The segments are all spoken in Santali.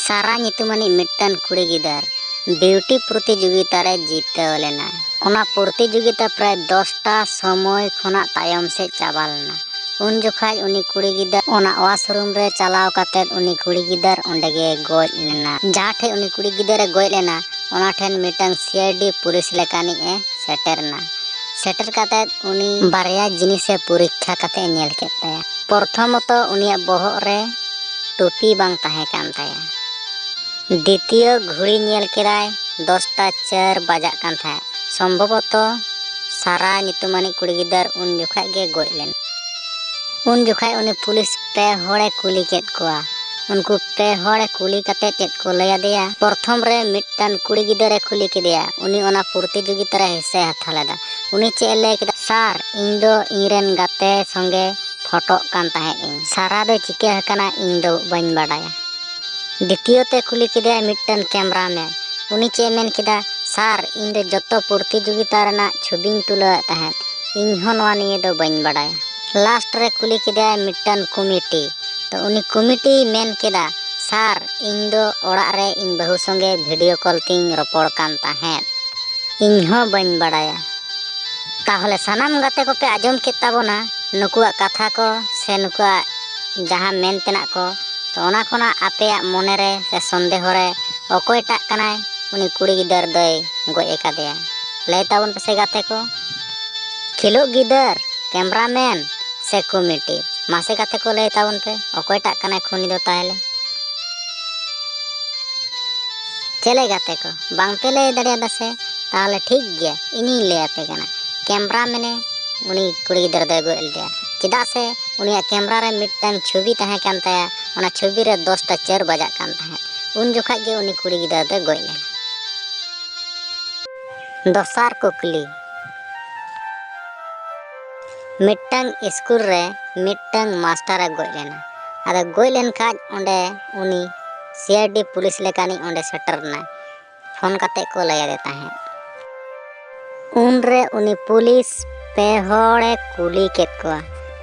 सारा ᱧᱩᱛᱩᱢᱟᱱᱤᱡ ᱢᱤᱫᱴᱟᱝ ᱠᱩᱲᱤ ᱜᱤᱫᱟᱹᱨ बिउटी प्रतियोगिता रे जीताव लेना। ओना प्रतियोगिता प्राय 10टा समय खोना तायम से चाबा लेना। उन जोखाय उनी कुड़ी गिदार ओना वाशरूम रे चलाव काते उनी कुड़ी गिदार ओंडे गे गoj लेना। जहाँ ठे उनी कुड़ी गिदारे गoj लेना ओना ठेन मिटंग सीआईडी पुलिस लेकानी ए सेटरना। सेटर काते उनी बारया जिनिसे परीक्षा काते नेल केत ताया। प्रथमत उनिया बहग रे टोपी बांग ताहे कान ताया। द्वितीय घड़ी नेल केदाय 10टा 4 बजा कान थाय। संभवतः सारा ᱧᱩᱛᱩᱢᱟᱱᱤᱡ कुड़ी गिदार उन जोखाय गे गoj लेना। उन जोखाय उनी पुलिस पे होड़े कुली केत कोआ। उनको पे होड़े कुली काते चेत को लया देया। प्रथम रे मिटन कुड़ी गिदारे कुली केदेया। उनी ओना प्रतियोगिता रे हिस्से हाथा लेदा। उनी चे लय केदा सार इन दो इरेन गाते संगे फोटो कान ताहे इन। सारा दो चिके हकना इन दो बाñ बाडाया। द्वितीयते कुली केदेया मिटन कैमरामैन। उनी चे मेन केदा सार इन दो जत्तो प्रतियोगिता रेना छबिन तुला ताहे। इन हो नोआ निये दो बाñ बाडाया। लास्ट रे कुली केदा मिटन कमिटी। तो उनी कमिटी मेन केदा सार इन दो ओड़ा रे इन बहु संगे वीडियो कॉल तिंग रपड़ कान ताहे। इन हो बाñ बाडाया। ताहले सानाम गाते को पे आजम केत ताबोना नुकुआ कथा को से नुकुआ जहां मेन तेना को। तो ओना खोना आपेया मोने रे से संदेह रे अकोयटा कनाय उनी कुड़ी गिदार दय गoj एकादेया। लय ताबोन पे से गाते को खिलो गिदार कैमरामैन से कमिटी मासे गाते को लय ताबोन पे अकोयटा कनाय खुनी दो ताहले चले गाते को बांग पे लय दाड़ियादा से ताहले ठीक गया इनी लय आपे कना। कैमरामैने उनी कुड़ी गिदार दय गoj लेदेया चेदा से उनिया कैमरा रे मिटन छवि ताहे कान ताया। ओना छवि रे 10टा 4 बजा कान ताहे। उन जोखाय गे उनी कुड़ी गिदार दय गoj लेना। दोसार कुकली मिटंग स्कूल रे मिटंग मास्टर गoj लेना। आदा गoj लेन खाज ओंडे उनी सीआईडी पुलिस लेकानी ओंडे सेटरना। फोन काते को लया दे ताहे। उन रे उनी पुलिस पे होड़े कुली केत कोआ।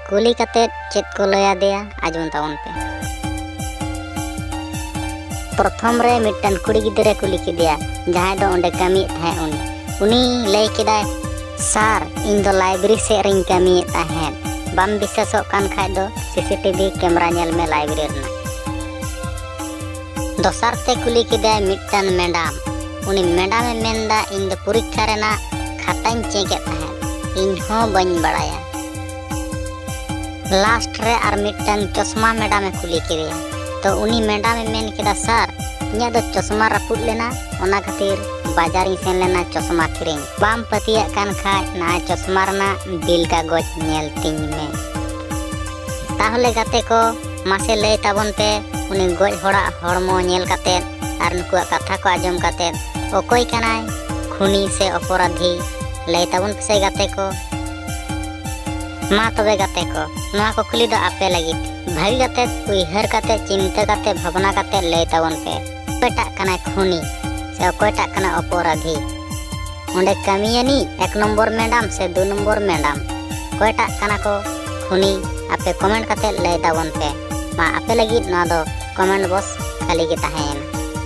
कुली काते चेत को लया देया आजम ताउन पे। प्रथम रे मिटन कुड़ी गिदरे कुली केदिया जहां दो ओंडे कामी थाहे उनी लय केदाय सार इन दो लाइब्रेरी से रिंग कामी ताहे। बाम विश्वासो कान खाय दो सीसीटीवी कैमरा नेल में लाइब्रेरी रना। दोसार ते कुली केदाय मिटन मैडम। उनी मैडम मेनदा इन दो परीक्षा रेना खाताñ चेके ताहे। इन हो बाñ बाडाया। लास्ट रे आर मिटन चश्मा मैडम कुली केदिया। तो उनी मैडम मेन केदा सार इᱧᱟ दो चश्मा रापुद लेना ओना खातिर बाजार इन सेन लेना चश्मा किरिंग। बाम पतिया कान खाय ना चश्मा रना बिल कागज नेल तिñ में। ताहले गाते को मासे लय ताबोन पे उनी गoj होड़ा हड़मो नेल काते आर नुकुआ कथा को आजम काते ओकोय कानाय खुनी से अपराधी लय ताबोन पे से गाते को। मा तबे गाते को नोआ को खुली दो आपे लगी भागी गाते उइहर काते चिंता काते भावना काते लय ताबोन पे अकोयटा कना खुनी से अकोयटा कना अपराधी। ओंडे कामियानी 1 नंबर मैडम से 2 नंबर मैडम अकोयटा कना को खुनी आपे कमेंट काते लय ताबोन पे। मा आपे लगी नोआ दो कमेंट बॉक्स खाली गे ताहेना।